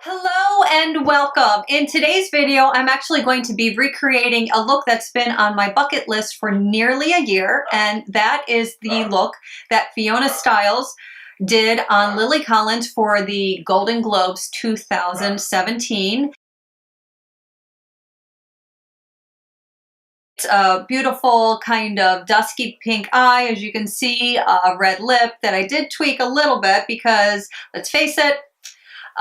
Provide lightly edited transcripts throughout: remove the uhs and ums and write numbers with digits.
Hello and welcome. In today's video, I'm actually going to be recreating a look that's been on my bucket list for nearly a year, and that is the look that Fiona Stiles did on Lily Collins for the Golden Globes 2017. It's a beautiful kind of dusky pink eye, as you can see, a red lip that I did tweak a little bit because, let's face it,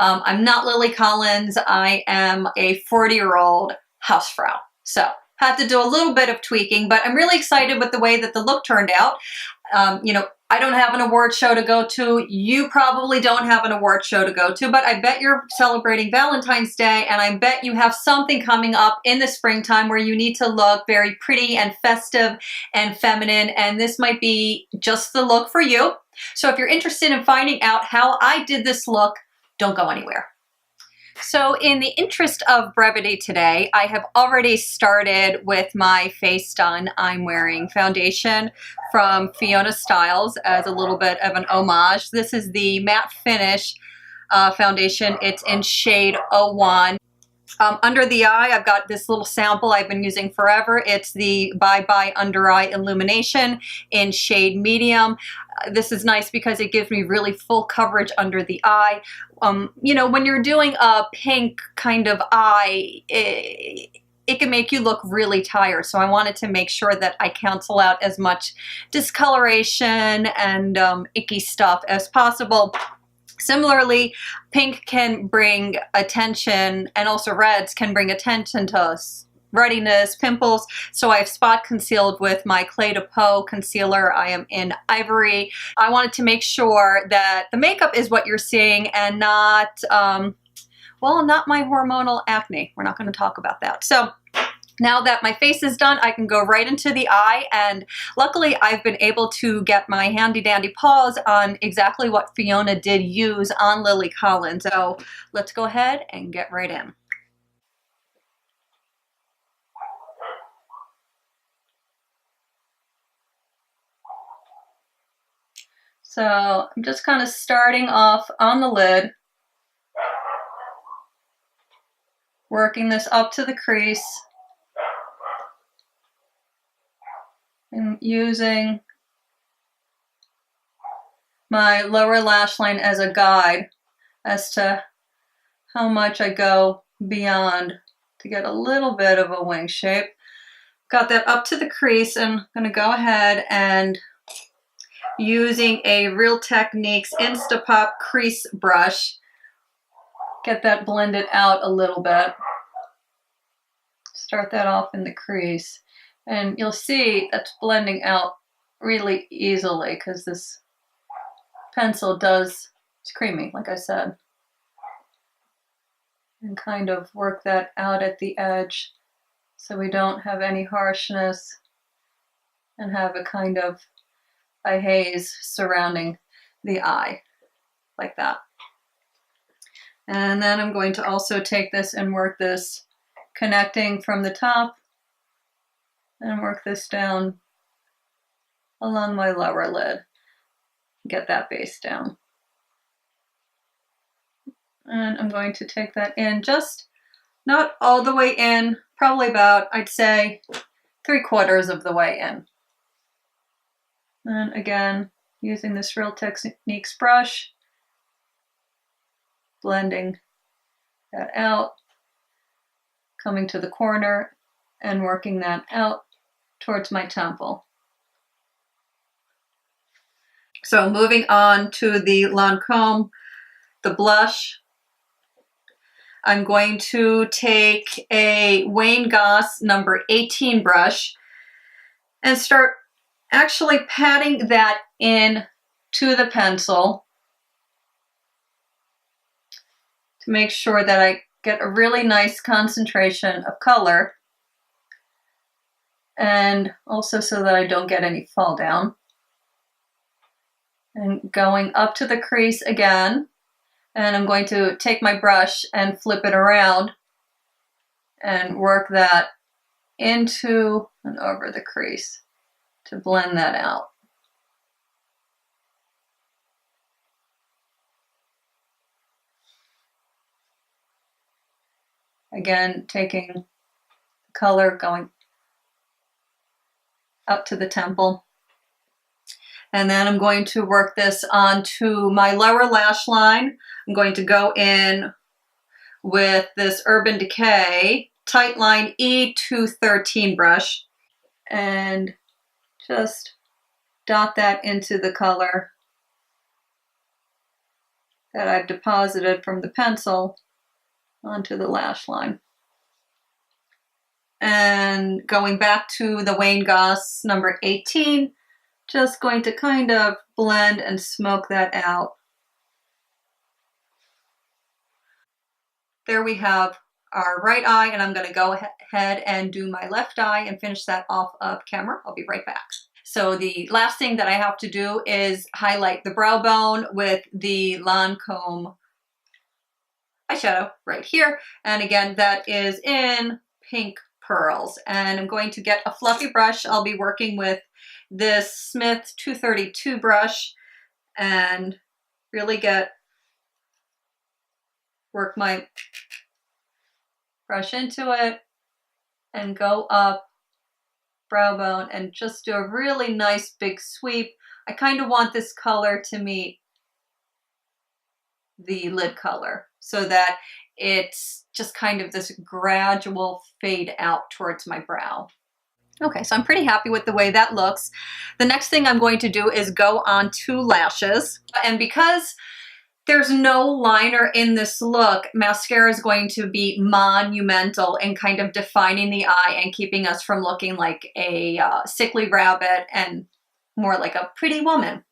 I'm not Lily Collins. I am a 40-year-old housefrau. So had to do a little bit of tweaking, but I'm really excited with the way that the look turned out. I don't have an award show to go to. You probably don't have an award show to go to, but I bet you're celebrating Valentine's Day, and I bet you have something coming up in the springtime where you need to look very pretty and festive and feminine, and this might be just the look for you. So if you're interested in finding out how I did this look, don't go anywhere. So in the interest of brevity today, I have already started with my face done. I'm wearing foundation from Fiona Stiles as a little bit of an homage. This is the matte finish foundation. It's in shade 01. Under the eye, I've got this little sample I've been using forever. It's the Bye Bye Under Eye Illumination in shade medium. This is nice because it gives me really full coverage under the eye. When you're doing a pink kind of eye, it can make you look really tired. So I wanted to make sure that I cancel out as much discoloration and icky stuff as possible. Similarly, pink can bring attention, and also reds can bring attention to ruddiness, pimples. So I have spot concealed with my Clé de Peau concealer. I am in Ivory. I wanted to make sure that the makeup is what you're seeing and not, not my hormonal acne. We're not going to talk about that. So now that my face is done, I can go right into the eye, and luckily I've been able to get my handy dandy paws on exactly what Fiona did use on Lily Collins. So let's go ahead and get right in. So I'm just kind of starting off on the lid, working this up to the crease, and using my lower lash line as a guide as to how much I go beyond to get a little bit of a wing shape. Got that up to the crease, and I'm going to go ahead and using a Real Techniques Instapop crease brush, get that blended out a little bit. Start that off in the crease. And you'll see that's blending out really easily because this pencil it's creamy, like I said. And kind of work that out at the edge so we don't have any harshness and have a kind of a haze surrounding the eye, like that. And then I'm going to also take this and work this connecting from the top and work this down along my lower lid. Get that base down. And I'm going to take that in just not all the way in, probably about, I'd say, 3/4 of the way in. And again, using this Real Techniques brush, blending that out, coming to the corner and working that out towards my temple. So moving on to the Lancome, the blush, I'm going to take a Wayne Goss number 18 brush and start actually patting that in to the pencil to make sure that I get a really nice concentration of color, and also so that I don't get any fall down. And going up to the crease again, and I'm going to take my brush and flip it around and work that into and over the crease to blend that out. Again, taking color going up to the temple. And then I'm going to work this onto my lower lash line. I'm going to go in with this Urban Decay Tightline E213 brush and just dot that into the color that I've deposited from the pencil onto the lash line. And going back to the Wayne Goss number 18, just going to kind of blend and smoke that out. There we have our right eye, and I'm going to go ahead and do my left eye and finish that off of camera. I'll be right back. So the last thing that I have to do is highlight the brow bone with the Lancome eyeshadow right here. And again, that is in Pink Pearls. And I'm going to get a fluffy brush. I'll be working with this Smith 232 brush and really work my brush into it and go up brow bone and just do a really nice big sweep. I kind of want this color to meet the lid color so that it's just kind of this gradual fade out towards my brow. Okay, so I'm pretty happy with the way that looks. The next thing I'm going to do is go on to lashes. And because there's no liner in this look, mascara is going to be monumental in kind of defining the eye and keeping us from looking like a sickly rabbit and more like a pretty woman.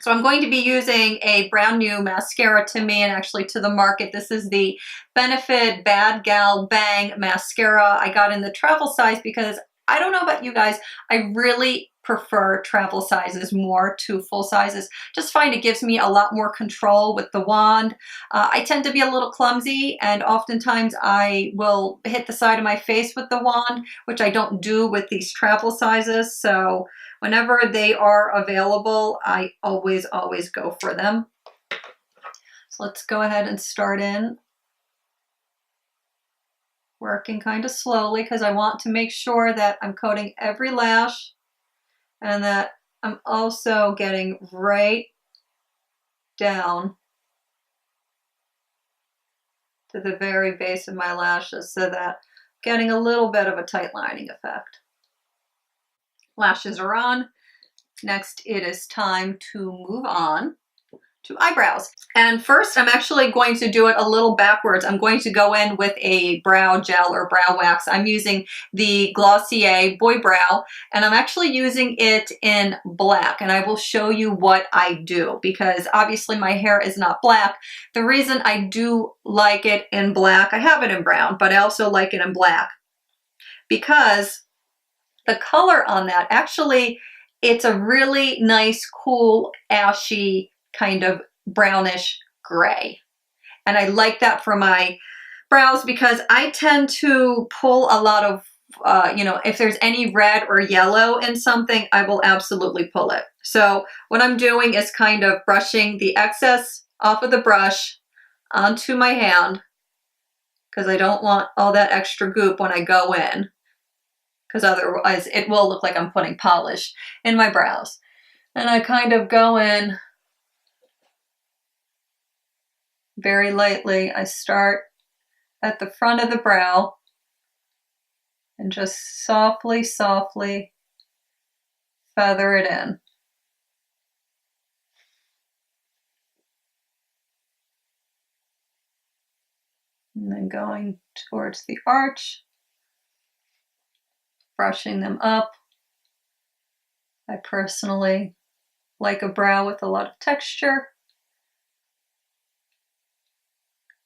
So I'm going to be using a brand new mascara to me and actually to the market. This is the Benefit Bad Gal Bang mascara. I got in the travel size because I don't know about you guys, I really prefer travel sizes more to full sizes. Just find it gives me a lot more control with the wand. I tend to be a little clumsy, and oftentimes I will hit the side of my face with the wand, which I don't do with these travel sizes. So whenever they are available, I always go for them. So let's go ahead and start in. Working kind of slowly because I want to make sure that I'm coating every lash and that I'm also getting right down to the very base of my lashes so that I'm getting a little bit of a tight lining effect. Lashes are on. Next, it is time to move on to eyebrows. And first, I'm actually going to do it a little backwards. I'm going to go in with a brow gel or brow wax. I'm using the Glossier Boy Brow, and I'm actually using it in black. And I will show you what I do because obviously my hair is not black. The reason I do like it in black, I have it in brown, but I also like it in black because the color on that actually, it's a really nice, cool, ashy kind of brownish gray. And I like that for my brows because I tend to pull a lot of, if there's any red or yellow in something, I will absolutely pull it. So what I'm doing is kind of brushing the excess off of the brush onto my hand because I don't want all that extra goop when I go in because otherwise it will look like I'm putting polish in my brows. And I kind of go in very lightly. I start at the front of the brow and just softly feather it in. And then going towards the arch, brushing them up. I personally like a brow with a lot of texture.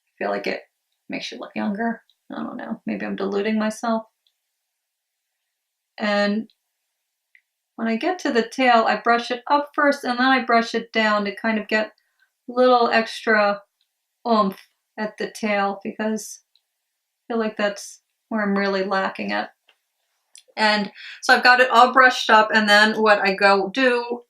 I feel like it makes you look younger. I don't know, maybe I'm deluding myself. And when I get to the tail, I brush it up first and then I brush it down to kind of get a little extra oomph at the tail because I feel like that's where I'm really lacking it. And so I've got it all brushed up, and then what I go do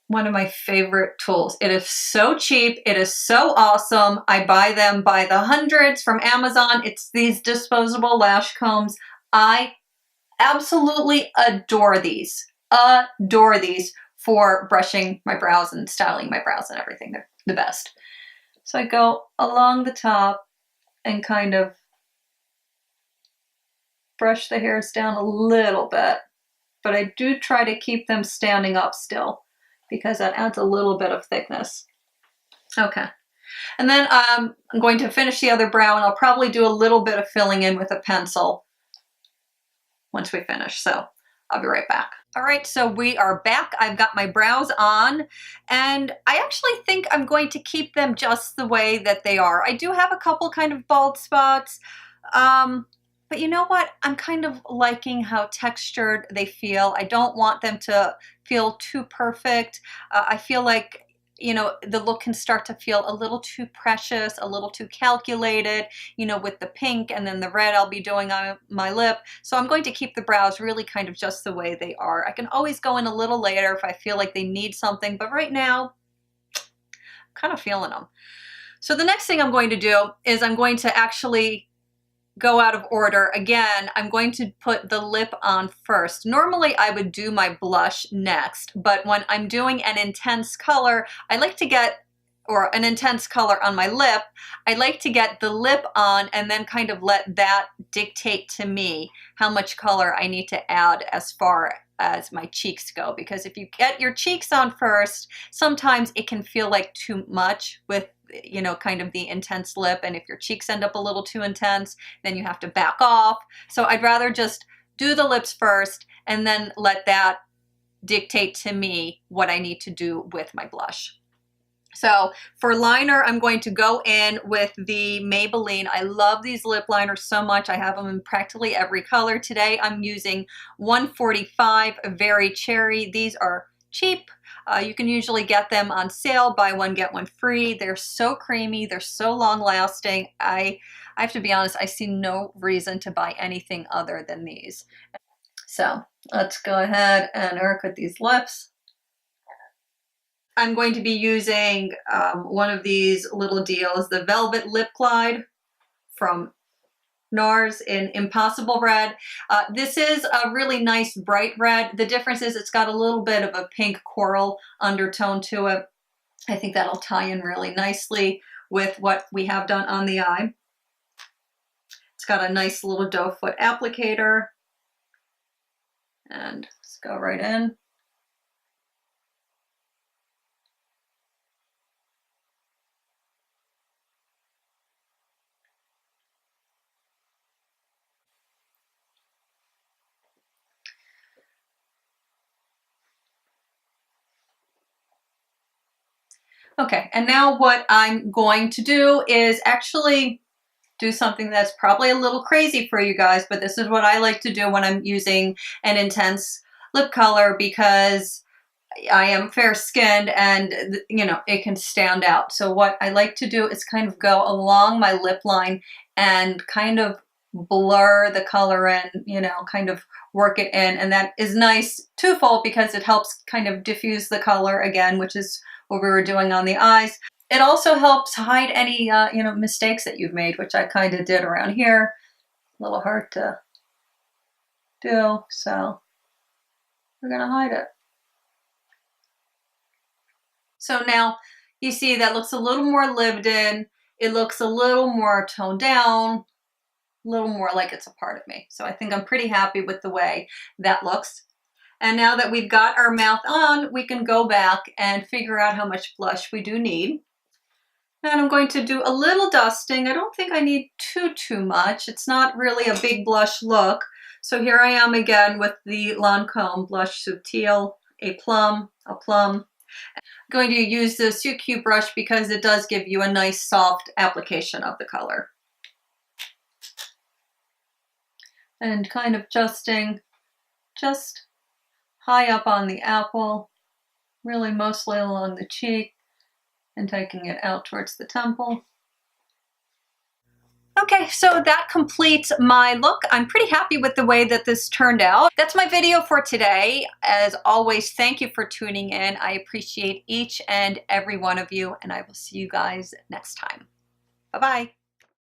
one of my favorite tools. It is so cheap. It is so awesome. I buy them by the hundreds from Amazon. It's these disposable lash combs. I absolutely adore these. Adore these for brushing my brows and styling my brows and everything. They're the best. So I go along the top and kind of brush the hairs down a little bit, but I do try to keep them standing up still because that adds a little bit of thickness. Okay. And then I'm going to finish the other brow, and I'll probably do a little bit of filling in with a pencil once we finish. So I'll be right back. All right, so we are back. I've got my brows on, and I actually think I'm going to keep them just the way that they are. I do have a couple kind of bald spots, but you know what? I'm kind of liking how textured they feel. I don't want them to feel too perfect. I feel like, you know, the look can start to feel a little too precious, a little too calculated, you know, with the pink and then the red I'll be doing on my lip. So I'm going to keep the brows really kind of just the way they are. I can always go in a little later if I feel like they need something, but right now, I'm kind of feeling them. So the next thing I'm going to do is I'm going to actually go out of order. Again, I'm going to put the lip on first. Normally I would do my blush next, but when I'm doing an intense color, I like to get, or an intense color on my lip, I like to get the lip on and then kind of let that dictate to me how much color I need to add as far as my cheeks go. Because if you get your cheeks on first, sometimes it can feel like too much with, you know, kind of the intense lip. And if your cheeks end up a little too intense, then you have to back off. So I'd rather just do the lips first and then let that dictate to me what I need to do with my blush. So for liner, I'm going to go in with the Maybelline. I love these lip liners so much. I have them in practically every color. Today I'm using 145 Very Cherry. These are cheap. You can usually get them on sale, buy one, get one free. They're so creamy. They're so long lasting. I have to be honest, I see no reason to buy anything other than these. So let's go ahead and work with these lips. I'm going to be using one of these little deals, the Velvet Lip Glide from NARS in Impossible Red. This is a really nice bright red. The difference is it's got a little bit of a pink coral undertone to it. I think that'll tie in really nicely with what we have done on the eye. It's got a nice little doe foot applicator. And let's go right in. Okay, and now what I'm going to do is actually do something that's probably a little crazy for you guys, but this is what I like to do when I'm using an intense lip color because I am fair-skinned and, you know, it can stand out. So what I like to do is kind of go along my lip line and kind of blur the color in, you know, kind of work it in. And that is nice twofold because it helps kind of diffuse the color again, which is what we were doing on the eyes. It also helps hide any, you know, mistakes that you've made, which I kind of did around here. A little hard to do, so we're gonna hide it. So now you see that looks a little more lived in. It looks a little more toned down, a little more like it's a part of me. So I think I'm pretty happy with the way that looks. And now that we've got our mouth on, we can go back and figure out how much blush we do need. And I'm going to do a little dusting. I don't think I need too much. It's not really a big blush look. So here I am again with the Lancome Blush Subtil, a plum. I'm going to use the Suit Cute brush because it does give you a nice soft application of the color. And kind of adjusting just high up on the apple, really mostly along the cheek, and taking it out towards the temple. Okay, so that completes my look. I'm pretty happy with the way that this turned out. That's my video for today. As always, thank you for tuning in. I appreciate each and every one of you, and I will see you guys next time. Bye-bye.